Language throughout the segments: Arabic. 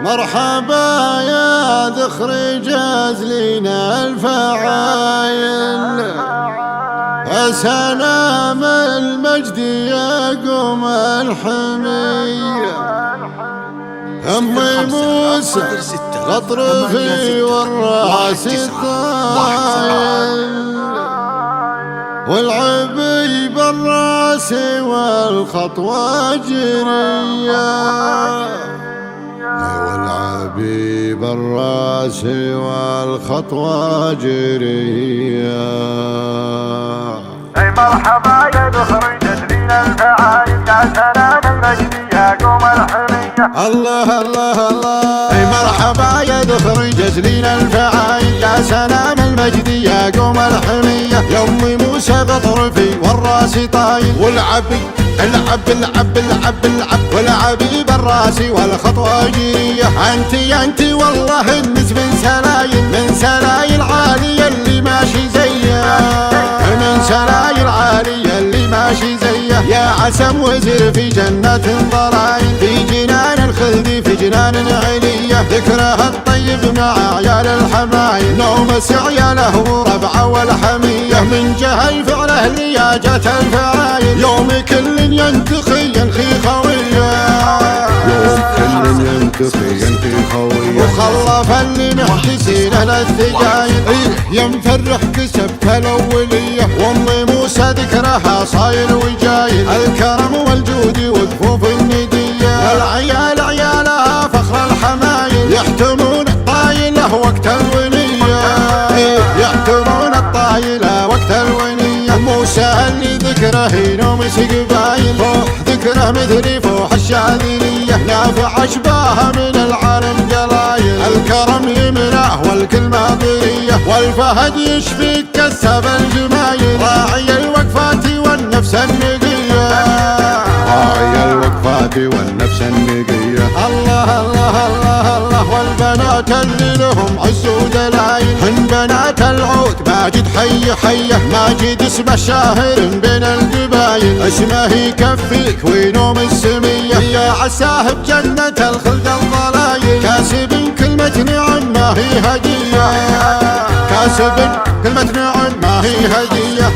مرحبا يا ذخر جازلنا الفعايل، يا سلام المجد يا قوم الحمية. أمي موسى غطرفي والراس الطايل، والعبي بالراس والخطوة جرية، والعبي بالراس والخطوة جرية. اي مرحبا يا ذخر جازلنا الفعايل، يا سلام المجد يا قوم الحمية. الله الله الله. اي مرحبا يا ذخر جازلنا الفعايل، يا سلام المجد يا قوم الحمية. يا أمي موسى غطرفي والراس طايل، والعبي العب العب العب العب، والعبي بالراس والخطوة جرية. انت والله النس من سلايل عالية اللي ماشي زيه، من سلايل عالية اللي ماشي زيه. يا عسم وزر في جنة ضلايل، في جنان الخلد في جنان علية. ذكرها الطيب مع عيال الحمايل، نومس عياله وربعه والحمية. من جهل فعله لياجة الفعايل، يوم كل ينتخي خوية، يوم كل ينتخي خوية. وخلف اللي محتسين للثقايل، يا مفرح كسبت الأولية. وأمي موسى ذكرها صاير وجايل، الكرم والجود وكفوف الندية. والعيال عيالها فخر الحمايل، يحتمون الطايلة وقت الولية، يحتمون الطايلة وقت الولية. موسى اللي ذكره ينومس قبايل، فوح ذكره مثلي فوح الشاذلية. نافع أشباه من العالم قلايل، الكرم يمنعه والكلمة ضرية. والفهد يشفيك كسب الجمايل، راعي الوقفات والنفس النقية، راعي الوقفات والنفس النقية. الله الله الله الله. والبنات اللي لهم عز ودلايل، هن بنات العود ماجد حيه، ماجد اسمه شاهر بين القبايل. اسمه يكفيك وينوم السمية، يا عساه بجنة الخلد الضلايل. كاسب كلمة نعم ما هي هدية، كاسب كلمة نعم ما هي هدية.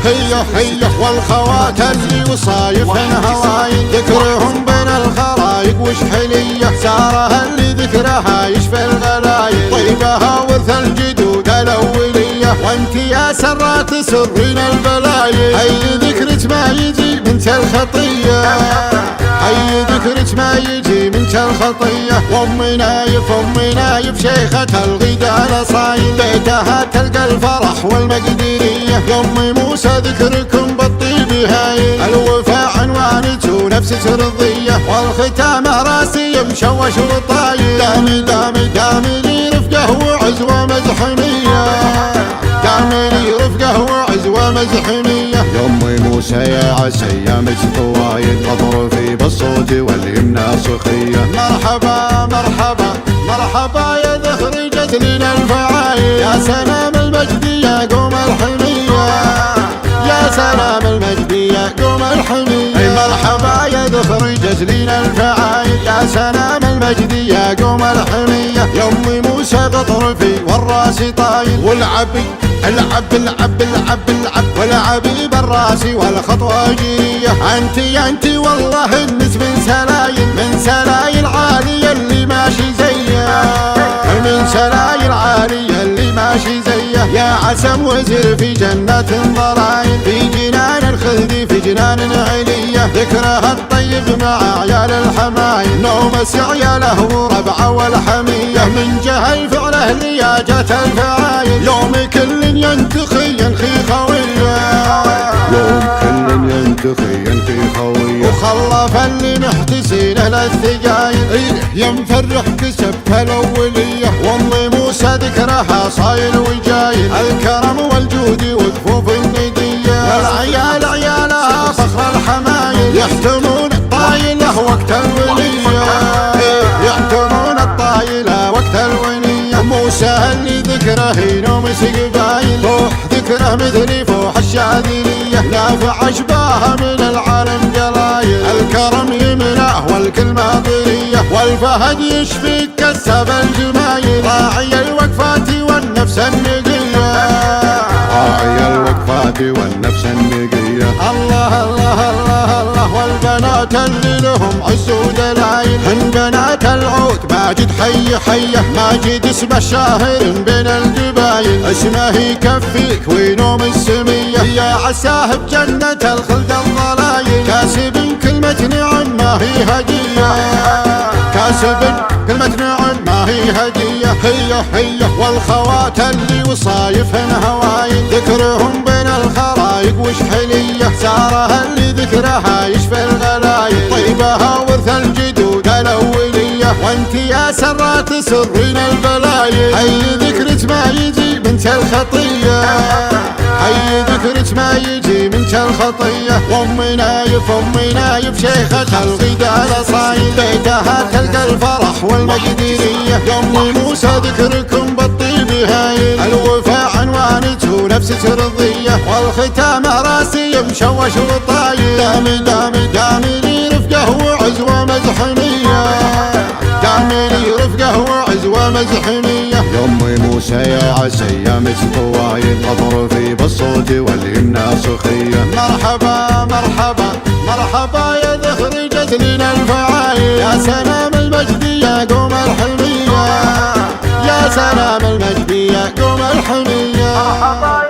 هي والخوات اللي وصايفهن هوايل، ذكرهم بين الخرايق وش حلية. سارها اللي ذكرها يشفي الغلايل، طيبها ورث الجدود الأولية. وانت يا سرات سرين البلايل، هي ذكرك ما يجي من الخطية، هي ذكرك ما يجي من الخطية. وامي نايف شيخة الغداء صايل، بيتها تلقى الفرح والمقدرية. يا أمي موسى ذكركم بالطيب هايل، الوفاء عنوانك ونفسك رضية. والختامه راسي مشوش وطايل، دامي لي رفقه وعز ومزحمية، دامي لي رفقه وعز ومزحمية. يا أمي موسى يا عسى يا طوايل، اضرفي بالصوت واليمنى صخية. مرحبا مرحبا مرحبا يا ذخر جازلنا الفعايل، يا سلام المجد يا قوم الحمية، يا سلام المجد يا قوم الحمية. اي مرحبا يا ذخر جازلنا الفعايل، يا سلام المجد يا قوم الحمية. يا أمي موسى غطرفي والراس طايل، والعبي العب العب العب العب، والعبي بالراس والخطوة جرية. انت والله النس من سلايل عالية اللي ماشي زيه، من سلايل عالية اللي ماشي زيه. يا عسم وزر في جنة ضلايل، في جنان الخلد في جنان علية. ذكرها الطيب مع عيال الحمايل، نومس عياله وربعه والحمية. من جهل فعله لياجة الفعايل، يوم كل ينتخي خوية، يوم كل ينتخي خوية. وخلف اللي محتسين للثقايل، يا مفرح كسبت الأولية. وأمي موسى ذكرها صاير وجايل، الكرم والجود وكفوف الندية. والعيال عيالها فخر الحمايل، يحتمون الطايلة وقت الولية، يحتمون الطايلة وقت الولية. موسى اللي ذكره ينومس قبايل، فوح ذكره مثلي فوح الشاذلية. نافع أشباه من العالم قلايل، الكرم يمنعه والكلمة ضرية. والفهد يشفيك كسب الجمايل راعي الوقفات والنفس النقية، راعي الوقفات والنفس النقية. الله الله الله الله، والبنات اللي لهم عز ودلايل هن بنات العود ماجد حي حيه، ماجد اسمه الشاهر بين القبايل، اسمه يكفيك وينوم السمية، يا عساه بجنة الخلد الضلايل، كاسب كلمة نعم ما هي هدية، كاسب كلمة نعم ما هي هدية. هي والخوات اللي وصايفهن هوايل، ذكرهم بين الخرايق وش حلية، سارها اللي ذكرها يشفي الغلايل، طيبها ورث الجدود الأولية، وانت يا سرات سرين البلايل، حي ذكرك ما يجي بنت الخطية، حي ذكرك ما يجي بنت الخطية. وأم نايف شيخة الغدا الأصايل، بيتها تلقى الفرح والمجديرية، يوم موسى ذكركم بالطيب هايل، الوفاء عنوانته نفس ترضية، والختام راسي مشوش وطايل، دامي لي رفقه وعز ومزحمية، دامي لي رفقه وعز ومزحمية. يوم موسى يا عسى يا مستوايل، اطرفي بالصوت واليمنى سخية، مرحبا مرحبا مرحبا يا ذخر جزلين الفعايل، يا سلام المجد يا قوم الحمية، يا سلام المجد يا قوم الحمية.